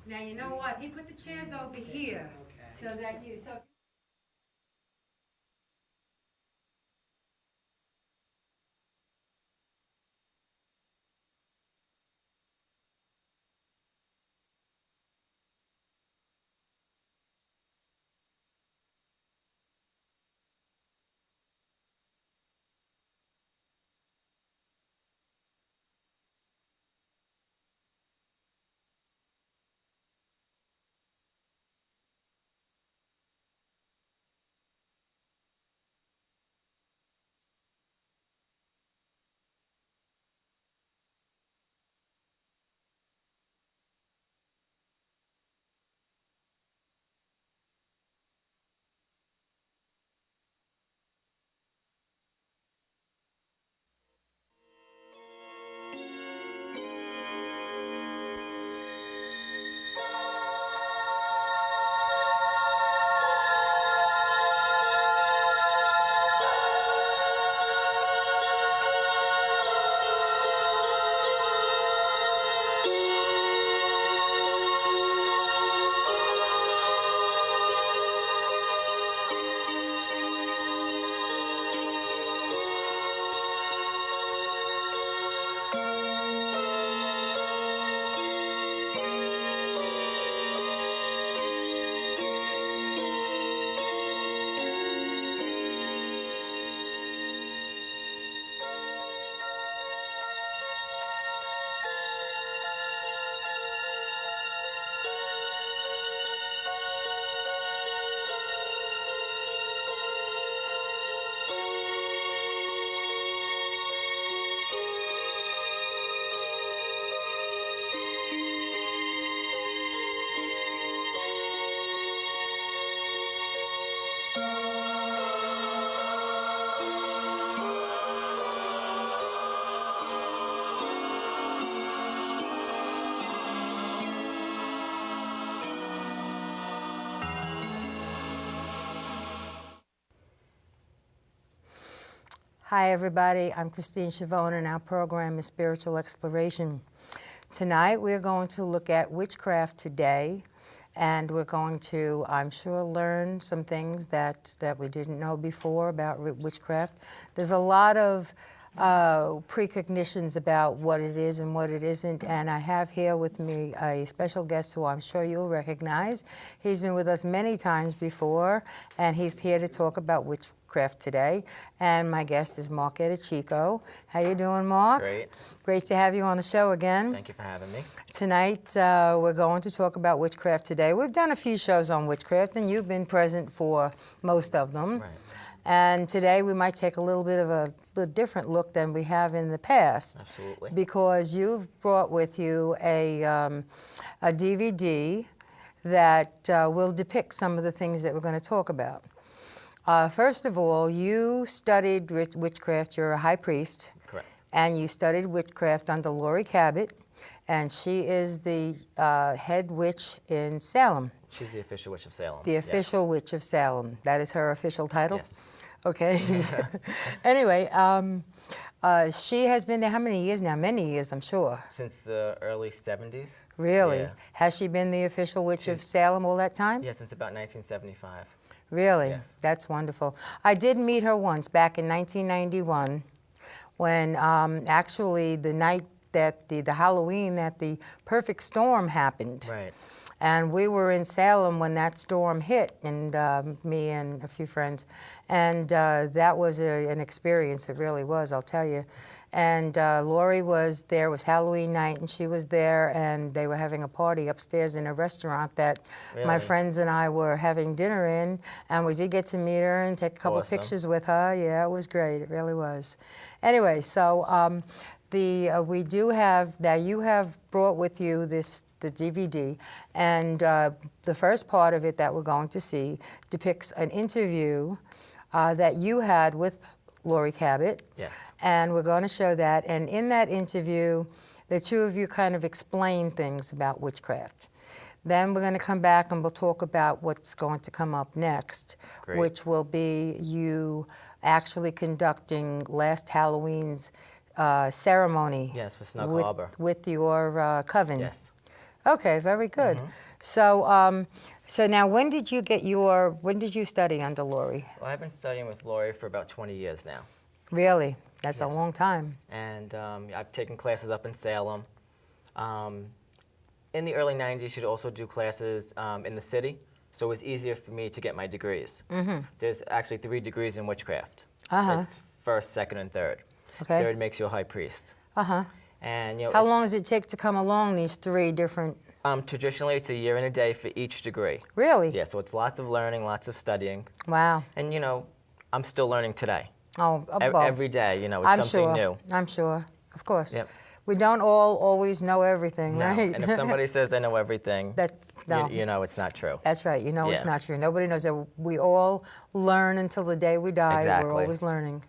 Now, you know what? He put the chairs over here so that you, so. Hi, everybody. I'm Christine Schiavone, and our program is Spiritual Exploration. Tonight, we're going to look at witchcraft today, and we're going to, I'm sure, learn some things that we didn't know before about witchcraft. There's a lot of precognitions about what it is and what it isn't, and I have here with me a special guest who I'm sure you'll recognize. He's been with us many times before, and he's here to talk about witchcraft today. And my guest is Cabot Eadicicco. How you doing, Mark? Great. Great to have you on the show again. Thank you for having me. Tonight, we're going to talk about witchcraft today. We've done a few shows on witchcraft, and you've been present for most of them. Right. And today we might take a little bit of a different look than we have in the past. Absolutely. Because you've brought with you a DVD that will depict some of the things that we're going to talk about. First of all, you studied witchcraft. You're a high priest. Correct. And you studied witchcraft under Laurie Cabot, and she is the head witch in Salem. She's the official witch of Salem. The official witch of Salem. That is her official title? Yes. Okay. Anyway, she has been there how many years now? Many years, I'm sure. Since the early 70s. Really? Yeah. Has she been the official witch of Salem all that time? Yeah, since about 1975. Really? Yes. That's wonderful. I did meet her once back in 1991 when actually the night that the Halloween that the perfect storm happened. Right. And we were in Salem when that storm hit, and me and a few friends. And that was an experience, it really was, I'll tell you. And Laurie was there, it was Halloween night, and she was there, and they were having a party upstairs in a restaurant that my friends and I were having dinner in, and we did get to meet her and take a couple of pictures with her. Yeah, it was great, it really was. Anyway, so we do have, now you have brought with you the DVD, and the first part of it that we're going to see depicts an interview that you had with Laurie Cabot. Yes. And we're going to show that, and in that interview, the two of you kind of explain things about witchcraft. Then we're going to come back and we'll talk about what's going to come up next, Great. Which will be you actually conducting last Halloween's ceremony. Yes, for Snug Harbor. With your coven. Yes. Okay, very good. So, so now when did you study under Laurie? Well, I've been studying with Laurie for about 20 years now. Really? That's a Yes. long time. And I've taken classes up in Salem. In the early 90s, she'd also do classes in the city, so it was easier for me to get my degrees. There's actually 3 degrees in witchcraft. It's first, second, and third. Okay. Third makes you a high priest. And How long does it take to come along these 3 different? Traditionally, it's a year and a day for each degree. Really? Yeah, so it's lots of learning, lots of studying. Wow. And, I'm still learning today. Oh, well, Every day, it's I'm something sure. new. I'm sure. Of course. Yep. We don't all always know everything, No. right? And if somebody says they know everything, No. you know it's not true. That's right. You know it's Yeah. not true. Nobody knows that. We all learn until the day we die. Exactly. We're always learning.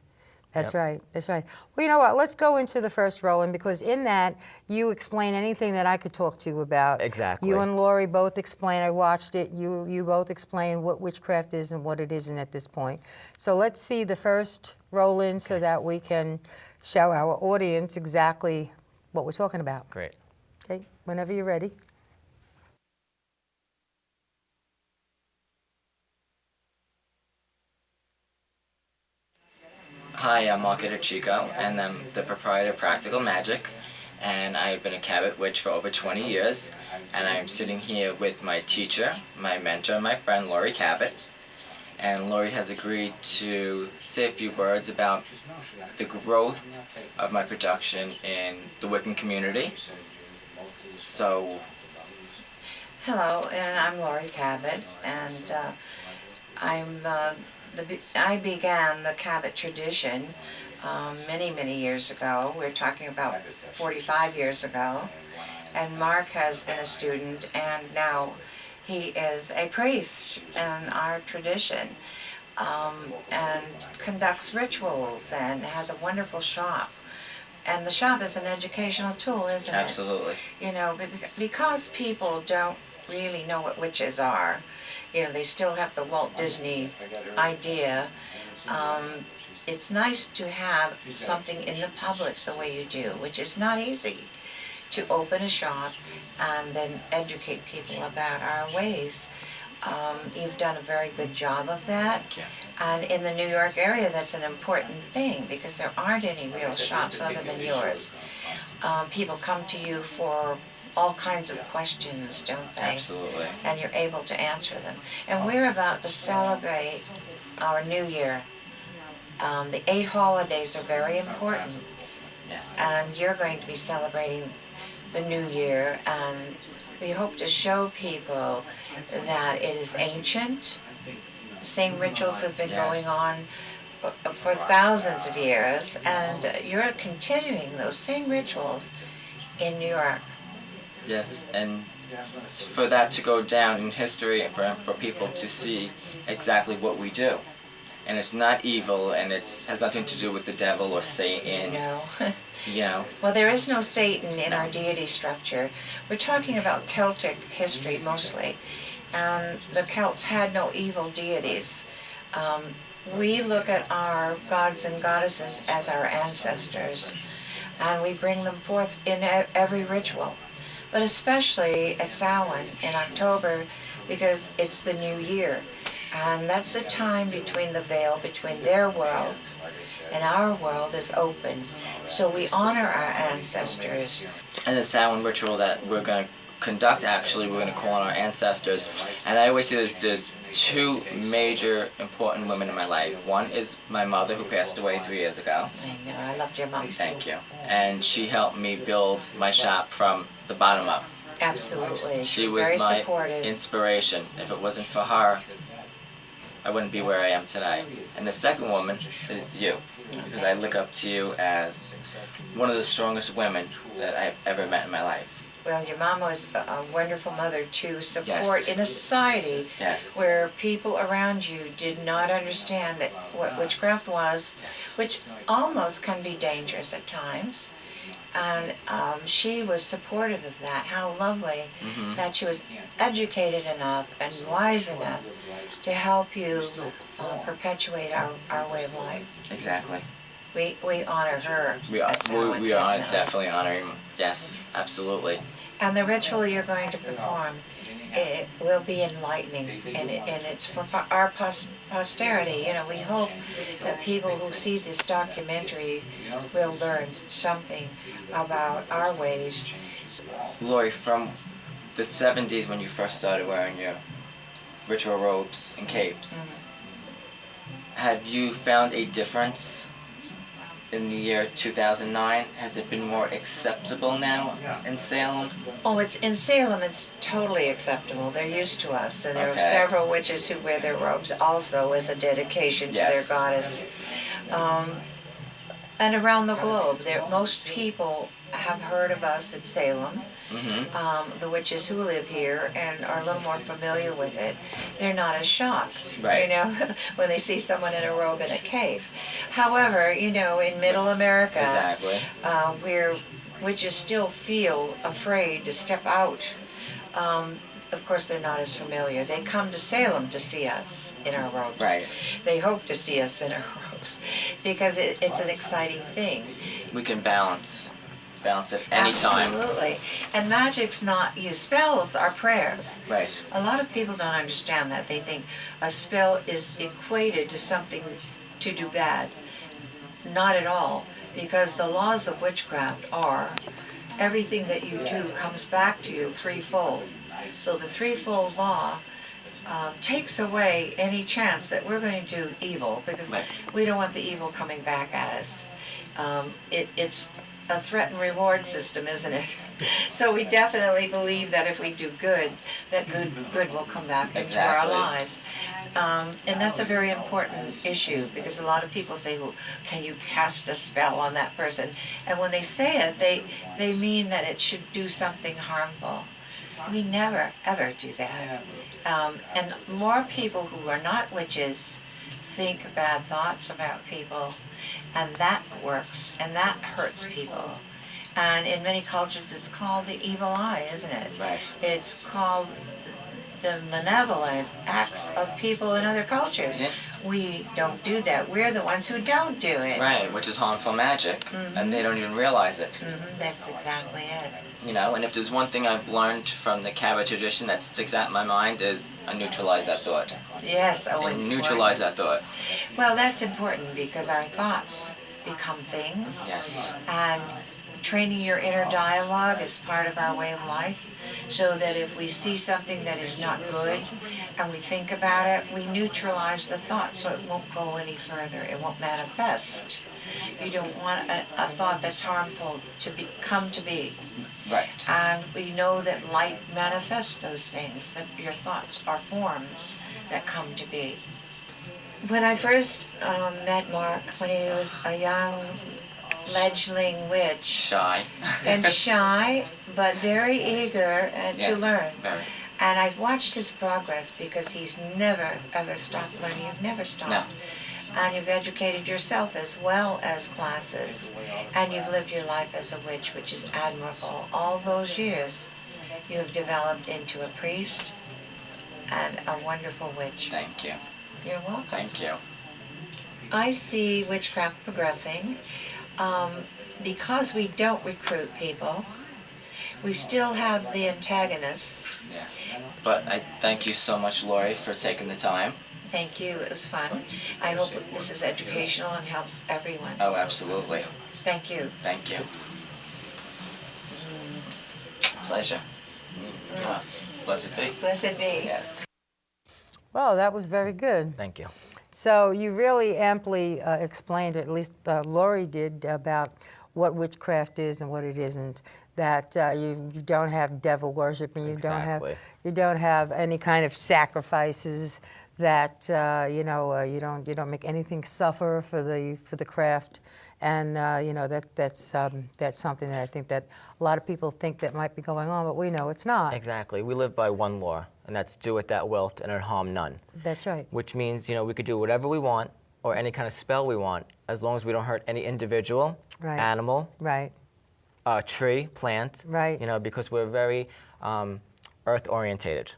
That's Yep. right. That's right. Well, you know what? Let's go into the first Roland, because in that you explain anything that I could talk to you about. Exactly. You and Laurie both explain. I watched it. You both explain what witchcraft is and what it isn't at this point. So let's see the first Roland so that we can show our audience exactly what we're talking about. Great. Okay. Whenever you're ready. Hi, I'm Cabot Eadicicco, and I'm the proprietor of Practical Magic, and I've been a Cabot witch for over 20 years, and I'm sitting here with my teacher, my mentor, and my friend Laurie Cabot, and Laurie has agreed to say a few words about the growth of my production in the Wiccan community. So, hello, and I'm Laurie Cabot, and I began the Cabot tradition many, many years ago. We're talking about 45 years ago. And Mark has been a student, and now he is a priest in our tradition, and conducts rituals and has a wonderful shop. And the shop is an educational tool, isn't it? absolutely. You know, because people don't really know what witches are. They still have the Walt Disney idea. It's nice to have something in the public the way you do, which is not easy, to open a shop and then educate people about our ways. You've done a very good job of that. And in the New York area, that's an important thing, because there aren't any real shops other than yours. People come to you for all kinds of questions, don't they? Absolutely. And you're able to answer them. And we're about to celebrate our New Year. The 8 holidays are very important, Yes. and you're going to be celebrating the New Year, and we hope to show people that it is ancient. The same rituals have been going Yes. on for thousands of years, and you're continuing those same rituals in New York. Yes, and for that to go down in history and for people to see exactly what we do. And it's not evil, and it has nothing to do with the devil or Satan. No. You know, Well, there is no Satan in our deity structure. We're talking about Celtic history mostly. The Celts had no evil deities. We look at our gods and goddesses as our ancestors, and we bring them forth in every ritual. But especially at Samhain in October, because it's the new year. And that's the time between the veil between their world and our world is open. So we honor our ancestors. and the Samhain ritual that we're going to conduct, actually, we're going to call on our ancestors. And I always say there's 2 major important women in my life. One is my mother, who passed away 3 years ago. I know, I loved your mom. Thank you. And she helped me build my shop from the bottom up. Absolutely. She She's was very my supportive. inspiration. If it wasn't for her, I wouldn't be where I am today. And the second woman is you, because I look up to you as one of the strongest women that I've ever met in my life. Well, your mom was a wonderful mother to support Yes. in a society Yes. where people around you did not understand that what witchcraft was, Yes. which almost can be dangerous at times. And she was supportive of that. How lovely that she was educated enough and wise enough to help you perpetuate our way of life. Exactly. We honor her. We are at Samhain, definitely honoring. Yes, absolutely. And the ritual you're going to perform, it will be enlightening, and it's for our posterity. You know, we hope that people who see this documentary will learn something about our ways. Laurie, from the 70s when you first started wearing your ritual robes and capes, have you found a difference in the year 2009? Has it been more acceptable now in Salem? Oh, it's in Salem. It's totally acceptable. They're used to us, and there Okay. are several witches who wear their robes also as a dedication to Yes. their goddess. And around the globe, most people have heard of us at Salem. The witches who live here and are a little more familiar with it, they're not as shocked, Right. you know, when they see someone in a robe in a cave. However, you know, in Middle America, Exactly. where witches still feel afraid to step out, of course they're not as familiar. They come to Salem to see us in our robes. Right. They hope to see us in our robes because it's an exciting thing. We can balance it anytime. Absolutely. And magic's not use. Spells are prayers. Right. A lot of people don't understand that. They think a spell is equated to something to do bad. Not at all, because the laws of witchcraft are everything that you do comes back to you threefold. So the threefold law takes away any chance that we're going to do evil, because Right. we don't want the evil coming back at us. It's a threat and reward system, isn't it? So we definitely believe that if we do good, that good will come back into our Exactly. lives. And that's a very important issue, because a lot of people say, well, can you cast a spell on that person? And when they say it, they mean that it should do something harmful. We never, ever do that. And more people who are not witches think bad thoughts about people, and that works, and that hurts people. And in many cultures it's called the evil eye, isn't it? Right. It's called the malevolent acts of people in other cultures. Yeah. We don't do that. We're the ones who don't do it. Right, which is harmful magic, and they don't even realize it. That's exactly it. You know, and if there's one thing I've learned from the Cabot tradition that sticks out in my mind is I neutralize that thought. Yes, And important. neutralize that thought. Well, that's important, because our thoughts become things. Yes. And training your inner dialogue is part of our way of life, so that if we see something that is not good and we think about it, we neutralize the thought so it won't go any further. It won't manifest. You don't want a thought that's harmful to come to be. Right. And we know that light manifests those things, that your thoughts are forms that come to be. When I first met Mark, when he was a young fledgling witch, Shy. and shy, but very eager to Yes, learn. very. And I've watched his progress, because he's never, ever stopped learning. You've never stopped. No. And you've educated yourself as well as classes. And you've lived your life as a witch, which is admirable. All those years, you have developed into a priest and a wonderful witch. Thank you. You're welcome. Thank you. I see witchcraft progressing. Because we don't recruit people, we still have the antagonists. Yes. But I thank you so much, Laurie, for taking the time. Thank you, it was fun. I hope this is educational and helps everyone. Oh, absolutely. Thank you. Thank you. Pleasure. Blessed be. Blessed be. Yes. Well, that was very good. Thank you. So you really amply explained, at least Laurie did, about what witchcraft is and what it isn't. That you don't have devil worship, and you Exactly. don't have any kind of sacrifices. That you don't make anything suffer for the craft, and that's something that I think that a lot of people think that might be going on, but we know it's not. Exactly. We live by one law, and that's do with that wealth and harm none. That's right. Which means, we could do whatever we want or any kind of spell we want, as long as we don't hurt any individual, Right. animal, Right. tree, plant. Right. Because we're very earth orientated.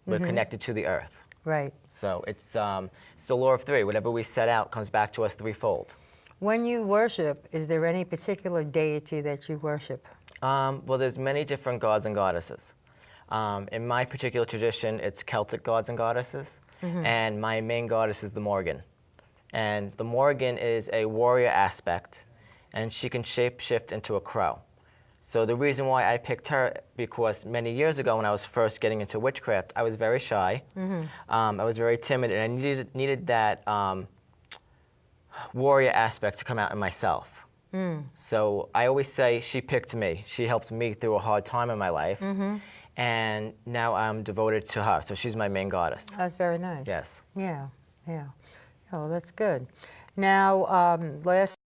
We're connected to the earth. Right. So it's the law of three. Whatever we set out comes back to us threefold. When you worship, is there any particular deity that you worship? Well, there's many different gods and goddesses. In my particular tradition, it's Celtic gods and goddesses, and my main goddess is the Morgan. And the Morgan is a warrior aspect, and she can shapeshift into a crow. So the reason why I picked her, because many years ago when I was first getting into witchcraft, I was very shy, I was very timid, and I needed that warrior aspect to come out in myself. So I always say she picked me. She helped me through a hard time in my life, and now I'm devoted to her. So she's my main goddess. That's very nice. Yes. Yeah, yeah. Oh, that's good. Now, last